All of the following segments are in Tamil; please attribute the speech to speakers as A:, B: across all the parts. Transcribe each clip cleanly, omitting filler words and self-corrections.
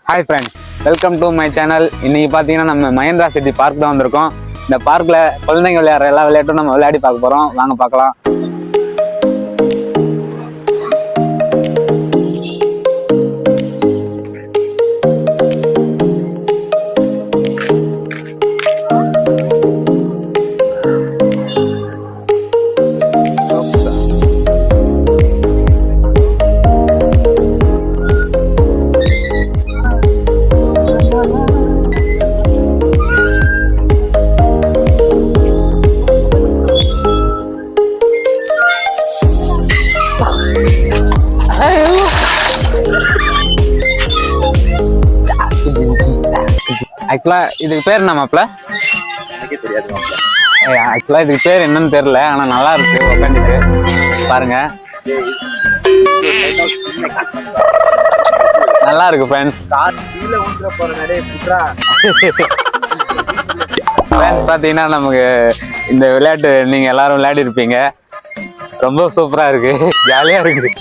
A: Hi friends, welcome to my channel. இன்னைக்கு பாத்தீங்கன்னா நம்ம மகேந்திரா சிட்டி பார்க் தான் வந்திருக்கோம். இந்த பார்க்ல குழந்தைங்க விளையாடுற எல்லா விளையாட்டும் நம்ம விளையாடி பார்க்க போறோம். வாங்க பார்க்கலாம். ஆக்சுவலா இதுக்கு பேர் என்ன மாப்ள?
B: எனக்கே தெரியாது மாப்ள.
A: ஆக்சுவலா இதுக்கு பேர் என்னன்னு தெரியல, ஆனா நல்லா இருக்கு உட்காந்துட்டு பாருங்க. நல்லா இருக்கு ஃப்ரெண்ட்ஸ்.
B: கீழே ஊத்துற போற நடை புட்ரா.
A: ஃப்ரெண்ட்ஸ் பாத்தீங்கன்னா நமக்கு இந்த விளையாட்டு நீங்க எல்லாரும் விளையாடி இருப்பீங்க. ரொம்ப சூப்பரா இருக்கு, ஜாலியா இருக்கு.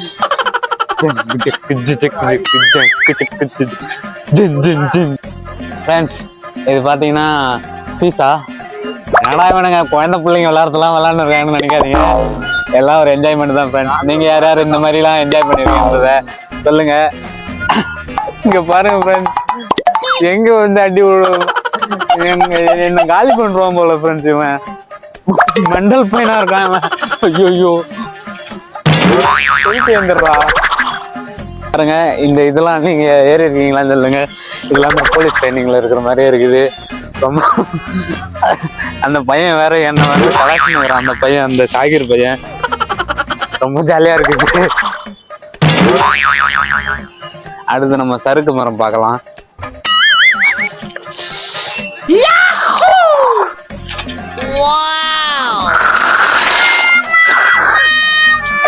A: ஃப்ரெண்ட்ஸ் இது பார்த்தீங்கன்னா சீசா. என்னடா வேணுங்க குழந்தை பிள்ளைங்க விளையாடுறதுலாம் விளையாண்டுருக்காங்கன்னு நினைக்காதீங்க. எல்லாம் ஒரு என்ஜாய்மெண்ட் தான் ஃப்ரெண்ட்ஸ். நீங்கள் யார் யார் இந்த மாதிரிலாம் என்ஜாய் பண்ணிருக்கீங்கன்றத சொல்லுங்க. இங்கே பாருங்க ஃப்ரெண்ட்ஸ், எங்கே வந்து அடி என்ன காலி பண்ணுறோம் போல ஃப்ரெண்ட்ஸ். இவன் மெண்டல் பையனா இருக்கான் இவன். ஐயோ போயிட்டு வந்துடுறா பாருங்க. இந்த இதெல்லாம் நீங்க ஏறி இருக்கீங்களான்னு சொல்லுங்க. இதெல்லாம் இந்த போலீஸ் ட்ரைனிங்ல இருக்கிற மாதிரியே இருக்குது. ரொம்ப அந்த பையன் வேற என்ன வந்து கலாச்சினுங்கிறான். அந்த பையன், அந்த சாகிர் பையன் ரொம்ப ஜாலியா இருக்குது. அடுத்து நம்ம சறுக்கு மரம் பார்க்கலாம்.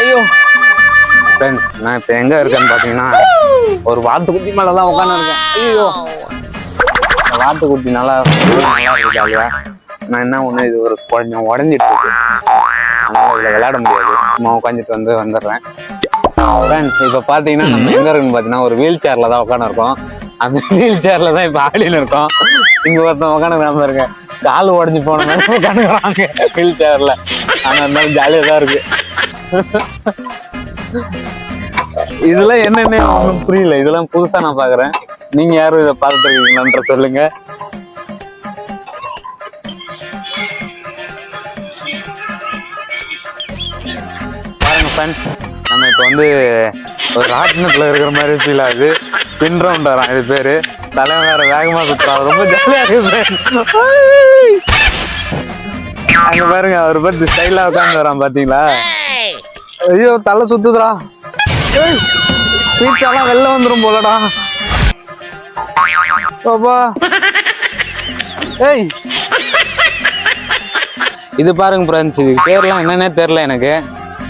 A: ஐயோ ஃப்ரெண்ட்ஸ், நான் இப்போ எங்கே இருக்கேன்னு பார்த்தீங்கன்னா ஒரு வாத்துக்குட்டி மேலே தான் உட்காந்துருக்கேன். ஐயோ இந்த வாத்துக்குட்டி நல்லா இருக்கு ஜாலியா. நான் என்ன ஒன்று, இது ஒரு கொஞ்சம் உடஞ்சிட்டு இருக்கு, அதனால இதில் விளையாட முடியாது. சும்மா உட்காந்துட்டு வந்துடுறேன். ஃப்ரெண்ட்ஸ் இப்போ பார்த்தீங்கன்னா நம்ம எங்கே இருக்குன்னு பார்த்தீங்கன்னா ஒரு வீல் சேரில் தான் உட்காந்துருக்கோம். அந்த வீல் சேரில் தான் இப்போ ஆடின்னு இருக்கோம். இங்கே ஒருத்தன் உட்காந்துக்கிறாம இருக்கேன், கால் உடஞ்சி போன மாதிரி உட்காந்துக்கிறாங்க வீல் சேரில். ஆனால் இருந்தாலும் ஜாலியாக தான் இருக்கு. இதெல்லாம் என்னன்னு ஒன்றும் புரியல, இதெல்லாம் புதுசா நான் பாக்குறேன். நீங்க யாரும் இதை பார்த்துருக்கீங்களான்ற சொல்லுங்க. பாருங்க ஃப்ரெண்ட்ஸ், நம்ம இப்போ வந்து ஒரு ராட்டினத்துல இருக்கிற மாதிரி ஃபீல் ஆகுது. பின் ரவுண்ட் வரான், இது பேரு. தலைவன் வேற வேகமா சுத்துறான், ரொம்ப ஜாலியா இருக்கு. அங்க பாருங்க, அவர் பார்த்து ஸ்டைலா உட்காந்து வரான் பாத்தீங்களா? ஐயோ தலை சுத்துதுடா. சீட்டெல்லாம் வெளில வந்துரும் போலடா. பாப்பா ஏய், இது பாருங்க ஃப்ரெண்ட்ஸ், இதுக்கு பேர்லாம் என்னன்னே தெரியல எனக்கு.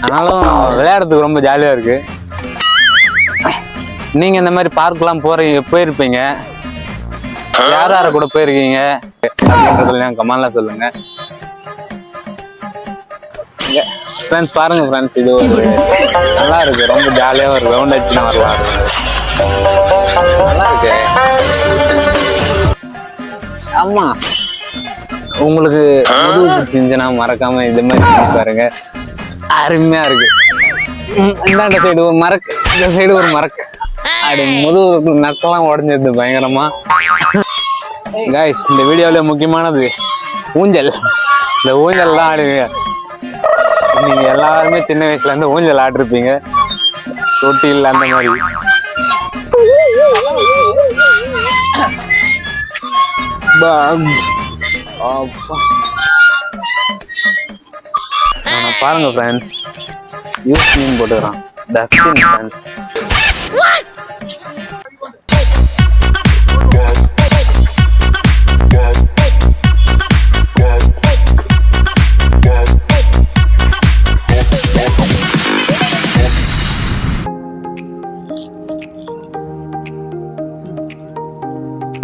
A: ஆனாலும் விளையாடுறதுக்கு ரொம்ப ஜாலியா இருக்கு. நீங்க இந்த மாதிரி பார்க்லாம் போயிருப்பீங்க, யார் யார கூட போயிருக்கீங்க அப்படின்றதுல கமெண்ட்ல சொல்லுங்க. ஃப்ரெண்ட்ஸ் பாருங்க ஃப்ரெண்ட்ஸ், இது ஒரு நல்லா இருக்கு, ரொம்ப ஜாலியாக ஒரு ரவுண்ட் ஆச்சுன்னா வரலாம். நல்லா இருக்கு. ஆமா, உங்களுக்கு முதுகு செஞ்சுனா மறக்காம இது மாதிரி பாருங்க, அருமையா இருக்கு. இந்தாண்ட சைடு ஒரு மரக்கு, இந்த சைடு ஒரு மரக்கு, அப்படி முதுகு நக்கெல்லாம் உடஞ்சிருது பயங்கரமா. கைஸ், இந்த வீடியோல முக்கியமானது ஊஞ்சல். இந்த ஊஞ்சல் தான் ஆடுவீங்க. நீங்க எல்லாருமே சின்ன வயசுல இருந்து ஊஞ்சல் ஆட்டிருப்பீங்க, தொட்டில் அந்த மாதிரி. பாருங்க ஃப்ரெண்ட்ஸ், யூஸ் மீன் போட்டுக்கிறான். டஸ்டின் ஃப்ரெண்ட்ஸ்.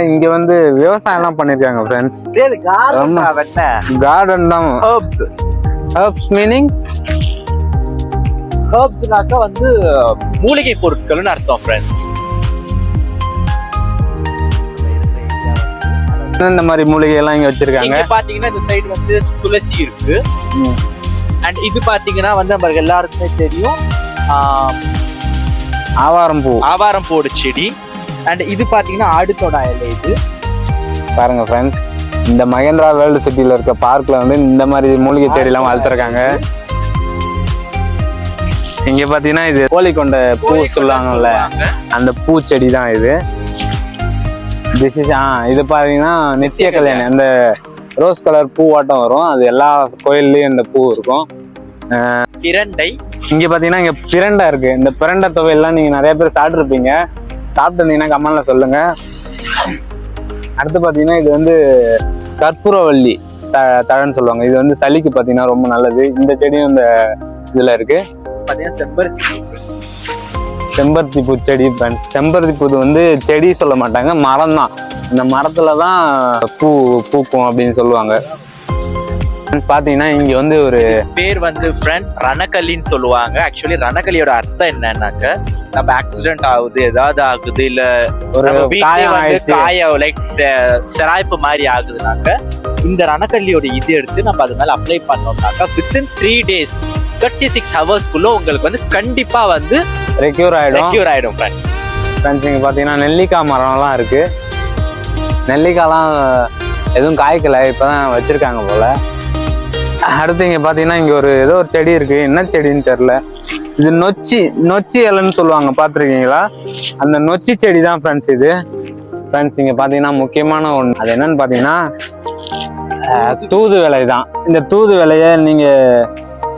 A: இங்க வந்து விவசாயம் எல்லாம் பண்ணிருக்காங்க ஃப்ரெண்ட்ஸ். கார்டன் தான். ஹெர்ப்ஸ் மீனிங்
B: ஹெர்ப்ஸ்னாக்கா வந்து மூலிகை பொருட்கள்னு அர்த்தம் ஃப்ரெண்ட்ஸ்.
A: இந்த மாதிரி மூலிகை எல்லாம் இங்க வச்சிருக்காங்க.
B: இங்க பாத்தீங்கன்னா இந்த சைடு வந்து துளசி இருக்கு. அண்ட் இது பாத்தீங்கன்னா வந்து நம்ம எல்லாருக்குமே தெரியும் ஆவாரம் பூவோட செடி. அண்ட் இது பாத்தீங்கன்னா ஆடுத்தோட இலை. இது
A: பாருங்க ஃப்ரெண்ட்ஸ், இந்த மகேந்திரா வேர்ல்டு சிட்டில இருக்க பார்க்ல வந்து இந்த மாதிரி மூலிகை செடி எல்லாம் வளர்த்துருக்காங்க. இங்க பாத்தீங்கன்னா இது கோழிக்கொண்ட பூ சொல்லுவாங்கல்ல, அந்த பூச்செடி தான் இது. இது பாத்தீங்கன்னா நித்திய கல்யாணி, அந்த ரோஸ் கலர் பூ வாட்டம் வரும். அது எல்லா கோயில்லயும் இந்த பூ இருக்கும்.
B: பிரண்டை.
A: இங்க பாத்தீங்கன்னா இங்க பிரண்டை இருக்கு. இந்த பிரண்டை துவையெல்லாம் நீங்க நிறைய பேர் சாப்பிட்டுருப்பீங்க. சாப்பிட்டுருந்தீங்கன்னா கமெண்ட்ல சொல்லுங்க. அடுத்து பாத்தீங்கன்னா இது வந்து கற்பூரவள்ளி தழைன்னு சொல்லுவாங்க. இது வந்து சளிக்கு பாத்தீங்கன்னா ரொம்ப நல்லது. இந்த செடியும் இந்த இதுல இருக்கு. செம்பருத்தி பூ செடி. செம்பருத்தி பூ வந்து செடி சொல்ல மாட்டாங்க, மரம் தான். இந்த மரத்துலதான் பூ பூக்கும் அப்படின்னு சொல்லுவாங்க. பாத்தீங்கன்னா இங்க வந்து ஒரு
B: பேர் வந்து ஃப்ரெண்ட்ஸ் ரணக்கல்லின்னு சொல்லுவாங்க. ஆக்சுவலி ரணக்கல்லியோட அர்த்தம் என்னன்னாக்க, நம்ம ஆக்சிடென்ட் ஆகுது, ஏதாவது ஆகுது, இல்ல
A: ஒரு
B: காய லைக் சிராய்ப்பு மாதிரி ஆகுதுனாக்க இந்த ரணக்கல்லியோட இது எடுத்து நம்ம அது மேல அப்ளை பண்ணோம்னாக்க வித்தின் 3 days 36 ஹவர்ஸ்க்குள்ள உங்களுக்கு வந்து கண்டிப்பா வந்து
A: ரெக்யூர் ஆயிடும்.
B: ஃப்ரெண்ட்ஸ்
A: இங்க பாத்தீங்கன்னா நெல்லிக்காய் மரம்லாம் இருக்கு. நெல்லிக்காய்லாம் எதுவும் காய்க்கல, இப்பதான் வச்சிருக்காங்க போல. அடுத்து இங்க பாத்தீங்கன்னா இங்க ஏதோ ஒரு செடி இருக்கு. என்ன செடின்னு தெரியல. இது நொச்சி இலைன்னு சொல்லுவாங்க, பாத்திருக்கீங்களா? அந்த நொச்சி செடி தான் ஃப்ரெண்ட்ஸ் இது. ஃப்ரெண்ட்ஸ் இங்க பாத்தீங்கன்னா முக்கியமான ஒண்ணு, அது என்னன்னு பாத்தீங்கன்னா தூது வேலை தான். இந்த தூது வேலையை நீங்க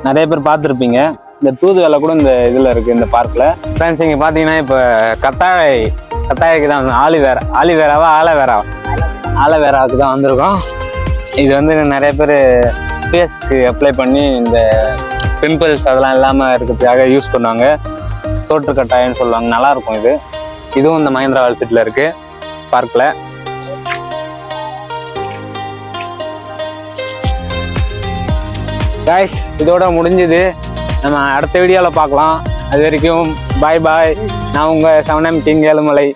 A: நிறைய பேர் பார்த்துருப்பீங்க. இந்த தூது வேலை கூட இந்த இதுல இருக்கு, இந்த பார்க்ல. ஃப்ரெண்ட்ஸ் இங்க பாத்தீங்கன்னா இப்ப கத்தாழைக்கு தான் ஆலோவேராவுக்கு தான் வந்திருக்கோம். இது வந்து நிறைய பேர் ஃபேஸ்க்கு அப்ளை பண்ணி இந்த பிம்பிள்ஸ் அதெல்லாம் இல்லாமல் இருக்கிறதுக்காக யூஸ் பண்ணுவாங்க. சோற்று கட்டாயம்னு சொல்லுவாங்க. நல்லா இருக்கும் இது. இதுவும் இந்த மகேந்திரா வேர்ல்டு சிட்டில இருக்கு பார்க்ல. கைஸ், இதோட முடிஞ்சது. நம்ம அடுத்த வீடியோவில் பார்க்கலாம். அது வரைக்கும் பாய். நான் உங்க 7M கிங் ஏழுமலை.